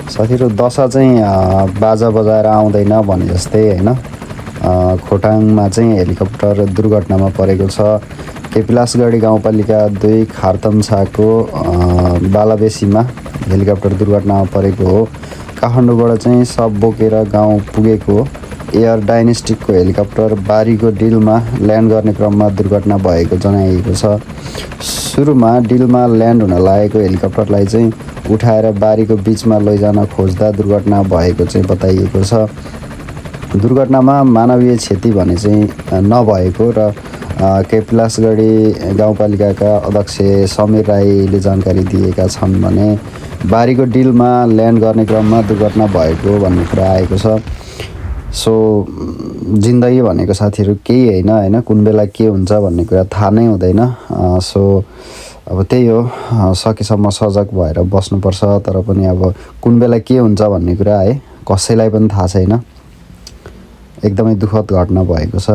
साथीहरु दशा चाहिँ बाजा बजाएर आउँदैन भने जस्तै हैन खोटाङमा चाहिँ हेलिकप्टर दुर्घटनामा परेको छ। केपिलासगढी गाउँपालिका 2 खारतम्छाको बालाबेसीमा हेलिकप्टर दुर्घटनामा परेको हो। काठमाडौँबाट चाहिँ सब बोकेर गाउँ पुगेको एयर डाइनेस्टिकको हेलिकप्टर बारीको डिलमा ल्यान्ड गर्ने क्रममा दुर्घटना भएको जनाइएको छ। सुरुमा डिलमा ल्यान्ड हुन लागेको हेलिकप्टरलाई चाहिँ उठाएर बारीको बीचमा लैजान खोज्दा दुर्घटना भएको चाहिँ बताइएको छ। दुर्घटनामा मानवीय क्षति भने चाहिँ नभएको र केपिलासगढी गाउँपालिकाका अध्यक्ष समीर राईले जानकारी दिएका छन् भने बारीको डिलमा ल्यान्ड गर्ने क्रममा दुर्घटना भएको भन्ने कुरा आएको छ। सो जिन्दगी भनेको साथीहरु केही हैन कुन बेला के हुन्छ भन्ने कुरा थाहा नै हुँदैन। सो अब त्यही हो, सकेसम्म सजग भएर बस्नुपर्छ। तर पनि अब कुन बेला के हुन्छ भन्ने कुरा है कसैलाई पनि थाहा छैन। एकदमै दुःखद घटना भएको छ।